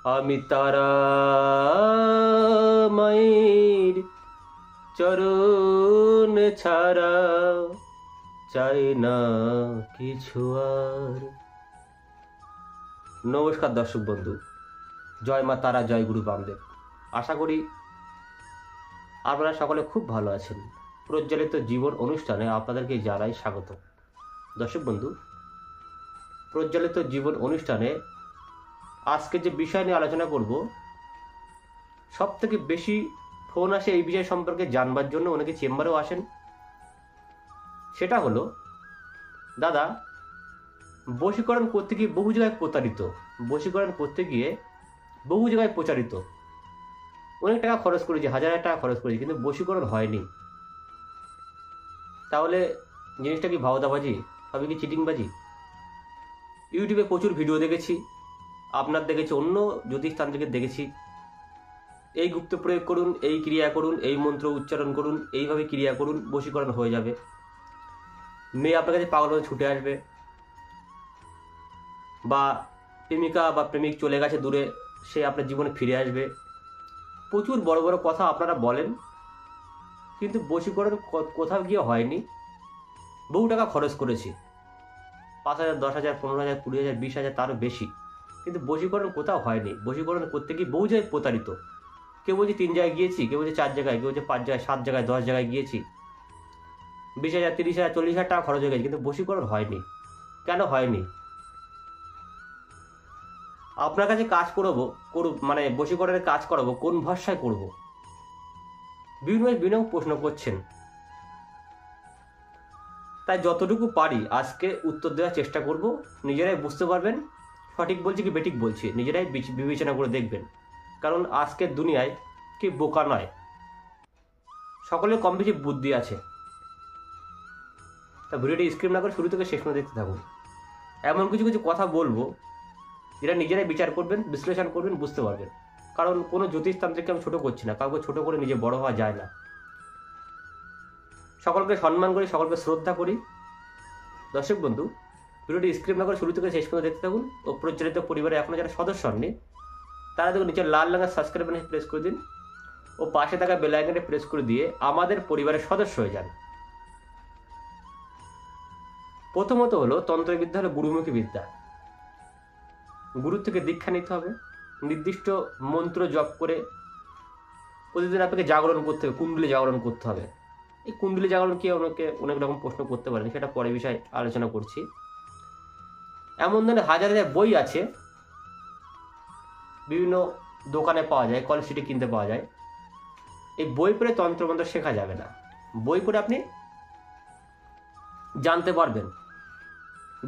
আমি তারা মায়ের চরণ ছাড়া চাই না কিছু আর। নমস্কার দর্শক বন্ধু, জয় মা তারা, জয় গুরু বামদেব। আশা করি আপনারা সকলে খুব ভালো আছেন। প্রজ্বলিত জীবন অনুষ্ঠানে আপনাদেরকে জানাই স্বাগত। দর্শক বন্ধু, প্রজ্বলিত জীবন অনুষ্ঠানে আজকে যে বিষয় নিয়ে আলোচনা করব, সব থেকে বেশি ফোন আসে এই বিষয় সম্পর্কে জানবার জন্য, অনেকে চেম্বারেও আসেন। সেটা হলো, দাদা বশীকরণ করতে গিয়ে বহু জায়গায় প্রতারিত, বশীকরণ করতে গিয়ে বহু জায়গায় প্রচারিত, অনেক টাকা খরচ করেছি, হাজার টাকা খরচ করেছি, কিন্তু বশীকরণ হয়নি। তাহলে জিনিসটা কি ভাওতাবাজি, হবে কি চিটিংবাজি? ইউটিউবে প্রচুর ভিডিও দেখেছি, আপনার দেখেছি, অন্য জ্যোতিষতান্ত্রিকের দেখেছি, এই গুপ্ত প্রয়োগ করুন, এই ক্রিয়া করুন, এই মন্ত্র উচ্চারণ করুন, এইভাবে ক্রিয়া করুন, বশীকরণ হয়ে যাবে। মেয়ে আপনার কাছে পাগল হয়ে ছুটে আসবে, বা প্রেমিকা বা প্রেমিক চলে গেছে দূরে, সে আপনার জীবনে ফিরে আসবে। প্রচুর বড় বড় কথা আপনারা বলেন, কিন্তু বশীকরণ কোথাও গিয়ে হয়নি। বহু টাকা খরচ করেছি, 5,000, 10,000, 15,000, 20,000, 20,000, তারও বেশি, কিন্তু বশীকরণ কোথাও হয়নি। বশীকরণ করতে গিয়ে বহু জায়গায় প্রতারিত। কেউ বলছে 3 জায়গায় গিয়েছি, কেউ বলছে 4 জায়গায়, কেউ বলছে 5 জায়গায়, 7 জায়গায়, 10 জায়গায় গিয়েছি, 20,000, 30,000, 40,000 টাকা খরচ হয়ে গেছে, কিন্তু বশীকরণ হয়নি। কেন হয়নি? আপনার কাছে কাজ মানে বশীকরণের কাজ করাবো, কোন ভরসায় করব? বিভিন্ন প্রশ্ন করছেন। তাই যতটুকু পারি আজকে উত্তর দেওয়ার চেষ্টা করব। নিজেরাই বুঝতে পারবেন সঠিক বলছি কি বেঠিক বলছি, নিজেরাই বিবেচনা করে দেখবেন। কারণ আজকের দুনিয়ায় কি বোকা নয়, সকলের কম বেশি বুদ্ধি আছে। তা ভিডিওটি স্ক্রিপ না করে শুরু থেকে শেষ পর্যন্ত দেখতে থাকুন। এমন কিছু কিছু কথা বলবো যেটা নিজেরাই বিচার করবেন, বিশ্লেষণ করবেন, বুঝতে পারবেন। কারণ কোনো জ্যোতিষতান্ত্রিককে আমি ছোটো করছি না, কাউকে ছোটো করে নিজে বড় হওয়া যায় না। সকলকে সম্মান করি, সকলকে শ্রদ্ধা করি। দর্শক বন্ধু, ভিডিওটি স্ক্রিপ না করে শুরু থেকে শেষ পর্যন্ত দেখতে থাকুন। ও প্রচলিত পরিবারে এখনও যারা সদস্য হননি, তারা দেখুন নিচে লাল রঙের সাবস্ক্রাইব বাটনে প্রেস করে দিন ও পাশে থাকা বেল আইকনে প্রেস করে দিয়ে আমাদের পরিবারের সদস্য হয়ে যান। প্রথমত হলো, তন্ত্রবিদ্যা হলো গুরুমুখী বিদ্যা। গুরুর থেকে দীক্ষা নিতে হবে, নির্দিষ্ট মন্ত্র জপ করে প্রতিদিন আপনাকে জাগরণ করতে হবে, কুণ্ডলী জাগরণ করতে হবে। এই কুণ্ডলী জাগরণ কি, অনেক রকম প্রশ্ন করতে পারেন, সেটা পরে বিষয়ে আলোচনা করছি। এমন ধরনের হাজার হাজার বই আছে, বিভিন্ন দোকানে পাওয়া যায়, কলেজ স্ট্রিটে কিনতে পাওয়া যায়। এই বই পড়ে তন্ত্রমন্ত্র শেখা যাবে না। বই পড়ে আপনি জানতে পারবেন,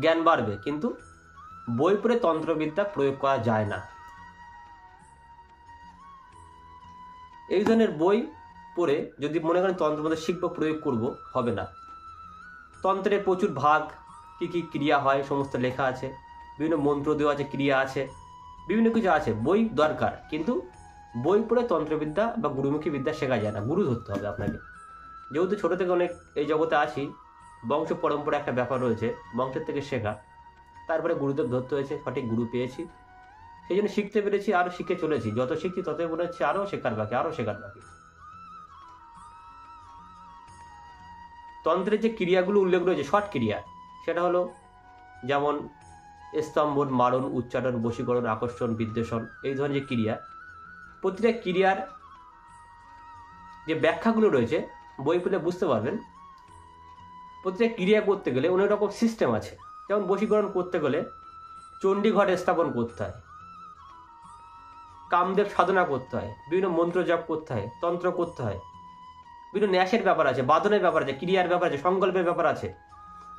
জ্ঞান বাড়বে, কিন্তু বই পড়ে তন্ত্রবিদ্যা প্রয়োগ করা যায় না। এই ধরনের বই পড়ে যদি মনে করেন তন্ত্রমন্ত্র শিখবো, প্রয়োগ করব, হবে না। তন্ত্রের প্রচুর ভাগ, কি কি ক্রিয়া হয় সমস্ত লেখা আছে, বিভিন্ন মন্ত্র দেওয়া আছে, ক্রিয়া আছে, বিভিন্ন কিছু আছে। বই দরকার, কিন্তু বই পড়ে তন্ত্রবিদ্যা বা গুরুমুখী বিদ্যা শেখা যায় না। গুরু ধরতে হবে আপনাকে। যেহেতু ছোটো থেকে অনেক এই জগতে আছি, বংশ পরম্পরা একটা ব্যাপার রয়েছে, বংশের থেকে শেখা, তারপরে গুরুদেব ধরতে হয়েছে, সঠিক গুরু পেয়েছি, সেই জন্য শিখতে পেরেছি, আরও শিখে চলেছি। যত শিখছি ততই মনে হচ্ছে আরও শেখার বাকি, আরও শেখার বাকি। তন্ত্রের যে ক্রিয়াগুলো উল্লেখ রয়েছে, শর্ট ক্রিয়া, সেটা হলো যেমন স্তম্ভন, মারণ, উচ্চারণ, বশীকরণ, আকর্ষণ, বিদ্বেষণ, এই ধরনের যে ক্রিয়া, প্রতিটা ক্রিয়ার যে ব্যাখ্যাগুলো রয়েছে বই পড়লে বুঝতে পারবেন। প্রতিটা ক্রিয়া করতে গেলে অনেক রকম সিস্টেম আছে। যেমন বশীকরণ করতে গেলে চণ্ডীঘট স্থাপন করতে হয়, কামদেব সাধনা করতে হয়, বিভিন্ন মন্ত্র জপ করতে হয়, তন্ত্র করতে হয়, বিভিন্ন ন্যাসের ব্যাপার আছে, বাদনের ব্যাপার আছে, ক্রিয়ার ব্যাপার আছে, সংকল্পের ব্যাপার আছে।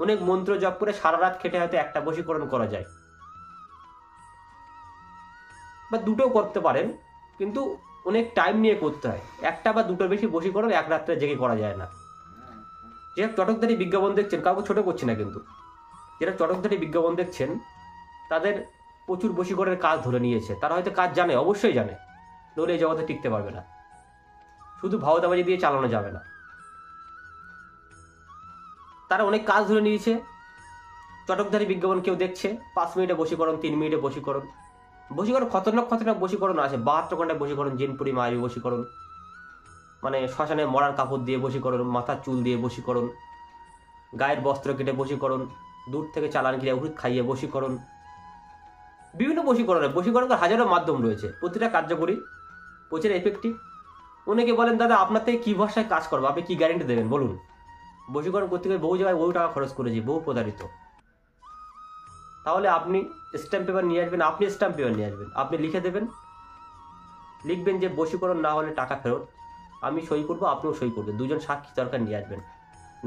অনেক মন্ত্র জপ করে সারা রাত খেটে হয়তো একটা বশীকরণ করা যায়, বা দুটোও করতে পারেন, কিন্তু অনেক টাইম নিয়ে করতে হয়। একটা বা দুটোর বেশি বশীকরণ এক রাত্রে জেগে করা যায় না। যেসব চটকদারি বিজ্ঞাপন দেখছেন, কাউকে ছোট করছি না, কিন্তু যারা চটকদারি বিজ্ঞাপন দেখছেন তাদের প্রচুর বশীকরণের কাজ ধরে নিয়েছে। তারা হয়তো কাজ জানে, অবশ্যই জানে, নইলে এই জগতে টিকতে পারবে না। শুধু ভাওতাবাজি দিয়ে চালানো যাবে না। তারা অনেক কাজ ধরে নিয়েছে। চটকদারি বিজ্ঞাপন কেউ দেখছে, 5 মিনিটে বশীকরণ, 3 মিনিটে বশীকরণ, বশীকরণ খতরনাক বশীকরণ আছে। 72 ঘন্টায় বশীকরণ, জেনপুরি মায়ের বশীকরণ, মানে শ্মশানে মরার কাপড় দিয়ে বশীকরণ, মাথার চুল দিয়ে বশীকরণ, গায়ের বস্ত্র কেটে বশীকরণ, দূর থেকে চালান গিয়ে ওষুধ খাইয়ে বশীকরণ, বিভিন্ন বশীকরণের হাজারো মাধ্যম রয়েছে, প্রতিটা কার্যকরী, প্রচুর এফেক্টিভ। অনেকে বলেন দাদা আপনার থেকে কী ভরসায় কাজ করবো, আপনি কী গ্যারেন্টি দেবেন বলুন। বশীকরণ করতে গিয়ে বহু জায়গায় বহু টাকা খরচ করেছি, বহু প্রতারিত। তাহলে আপনি স্ট্যাম্প পেপার নিয়ে আসবেন, আপনি লিখে দেবেন, লিখবেন যে বশীকরণ না হলে টাকা ফেরত, আমি সই করবো, আপনিও সই করবেন, দুজন সাক্ষী দরকার নিয়ে আসবেন,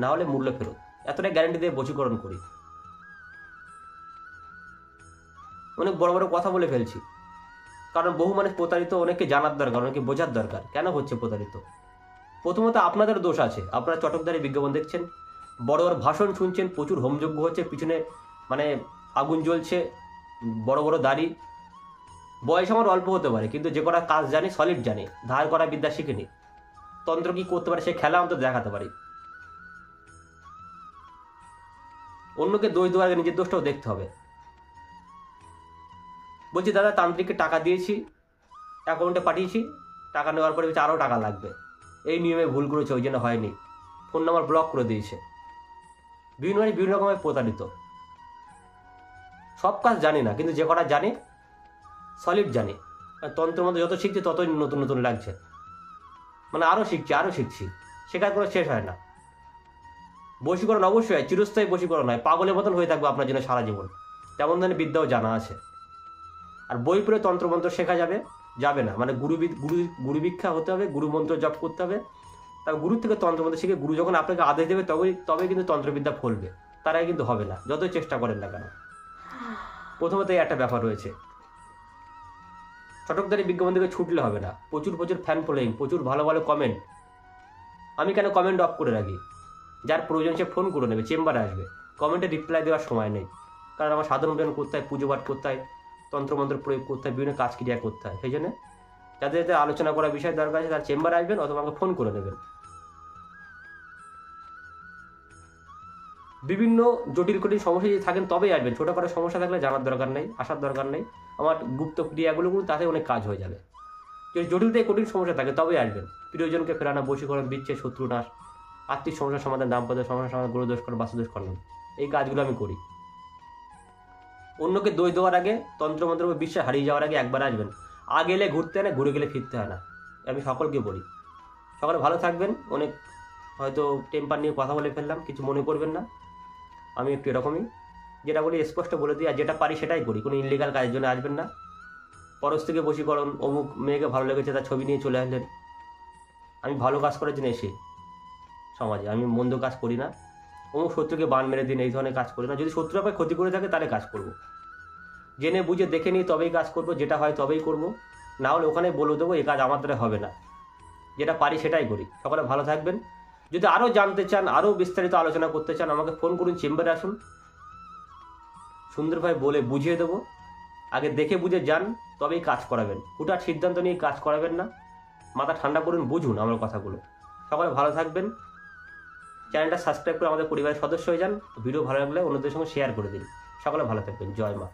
না হলে মূল্য ফেরত। এতটাই গ্যারেন্টি দিয়ে বশীকরণ করি। অনেক বড় বড় কথা বলে ফেলছি, কারণ বহু মানুষ প্রতারিত, অনেকে জানার দরকার, অনেকে বোঝার দরকার কেন হচ্ছে প্রতারিত। প্রথমত আপনাদের দোষ আছে, আপনারা চটকদারি বিজ্ঞাপন দেখছেন, বড় বড় ভাষণ শুনছেন, প্রচুর হোমযজ্ঞ হচ্ছে, পিছনে মানে আগুন জ্বলছে, বড় বড় দাড়ি। বয়স আমার অল্প হতে পারে, কিন্তু যে কটা কাজ জানি, সলিড জানি, ধার করা বিদ্যা শিখিনি। তন্ত্র কি করতে পারে সে খেলা অন্তত দেখাতে পারি। অন্যকে দোষ দেওয়ার আগে নিজের দোষটাও দেখতে হবে। বলছি দাদা তান্ত্রিককে টাকা দিয়েছি, অ্যাকাউন্টে পাঠিয়েছি, টাকা নেওয়ার পরে আরও টাকা লাগবে, এই নিয়মে ভুল করেছে, ওই জন্য হয়নি, ফোন নাম্বার ব্লক করে দিয়েছে। বিভিন্ন রকমের প্রতারিত। সব কাজ জানি না, কিন্তু যে কটা জানি সলিড জানি। তন্ত্রের মধ্যে যত শিখছি ততই নতুন নতুন লাগছে, মানে আরও শিখছি, শেখার কোনো শেষ হয় না। বশীকরণ অবশ্যই হয়, চিরস্থায়ী বশীকরণ হয়, পাগলের মতন হয়ে থাকবে আপনার জন্য সারা জীবন, তেমন ধরনের বিদ্যাও জানা আছে। আর বই পড়ে তন্ত্রমন্ত্র শেখা যাবে না, মানে গুরু ভিক্ষা হতে হবে, গুরুমন্ত্র জপ করতে হবে, তার গুরুর থেকে তন্ত্রমন্ত্র শিখে গুরু যখন আপনাকে আদেশ দেবে তবেই কিন্তু তন্ত্রবিদ্যা ফলবে, তার আগে কিন্তু হবে না, যতই চেষ্টা করেন না কেন। প্রথমত এই একটা ব্যাপার রয়েছে। চটকদারি বিজ্ঞাপন থেকে ছুটলে হবে না, প্রচুর ফ্যান ফলোয়িং, প্রচুর ভালো ভালো কমেন্ট। আমি কেন কমেন্ট অফ করে রাখি, যার প্রয়োজন সে ফোন করে নেবে, চেম্বারে আসবে, কমেন্টে রিপ্লাই দেওয়ার সময় নেই, কারণ আমার সাধারণ জ্ঞান করতে হয়, পুজো পাঠ করতে হয়, তন্ত্রমন্ত্র প্রয়োগ করতে হয়, বিভিন্ন কাজ ক্রিয়া করতে হয়। সেই জন্য যাদের আলোচনা করার বিষয় দরকার আছে তার চেম্বারে আসবেন অথবা আমাকে ফোন করে নেবেন। বিভিন্ন জটিল কঠিন সমস্যা যদি থাকেন তবেই আসবেন, ছোটোখাটো সমস্যা থাকলে জানার দরকার নেই, আসার দরকার নেই। আমার গুপ্ত ক্রিয়াগুলো তাতে অনেক কাজ হয়ে যাবে। যদি জটিল থেকে কঠিন সমস্যা থাকে তবেই আসবেন। প্রিয়জনকে ফেরানো, বশীকরণ, বিচ্ছেদ, শত্রু নাশ, আর্থিক সমস্যার সমাধান, দাম্পত্য সমস্যার সমাধান, গ্রহদোষ করা, বাস্তুদোষ খণ্ডন, এই কাজগুলো আমি করি। অন্যকে দোষ দেওয়ার আগে, তন্ত্রমন্ত্রের উপর বিশ্বাস হারিয়ে যাওয়ার আগে একবার আসবেন। আগে এলে ঘুরতে হয় না, ঘুরে গেলে ফিরতে হয় না, আমি সকলকে বলি। সকলে ভালো থাকবেন। অনেক হয়তো টেম্পার নিয়ে কথা বলে ফেললাম, কিছু মনে করবেন না, আমি একটু এরকমই, যেটা বলি স্পষ্ট বলে দিই, আর যেটা পারি সেটাই করি, কোনো ইলিগাল কাজের জন্য আসবেন না। পরশ থেকে বশীকরণ, অমুক মেয়েকে ভালো লেগেছে তার ছবি নিয়ে চলে আসলেন, আমি ভালো কাজ করার জন্য এসে সমাজে, আমি মন্দ কাজ করি না। অমুক শত্রুকে বান মেরে দিন, এই ধরনের কাজ করি না। যদি শত্রু আপনার ক্ষতি করে থাকে তাহলে কাজ করব, জেনে বুঝে দেখে নিই তবেই কাজ করব, যেটা হয় তবেই করব, না হলে ওখানে বলে দেবো এই কাজ আমার দ্বারা হবে না, যেটা পারি সেটাই করি। সকলে ভালো থাকবেন। যদি আরও জানতে চান, আরও বিস্তারিত আলোচনা করতে চান, আমাকে ফোন করুন, চেম্বারে আসুন, সুন্দরভাবে বলে বুঝিয়ে দেবো। আগে দেখে বুঝে যান, তবেই কাজ করাবেন, হুটার সিদ্ধান্ত নিয়ে কাজ করাবেন না। মাথা ঠান্ডা করুন, বুঝুন আমার কথাগুলো। সকলে ভালো থাকবেন। চ্যানেলটা সাবস্ক্রাইব করে আমাদের পরিবারের সদস্য হয়ে যান। ভিডিও ভালো লাগলে অন্যদের সঙ্গে শেয়ার করে দিন। সকলে ভালো থাকবেন। জয় মা।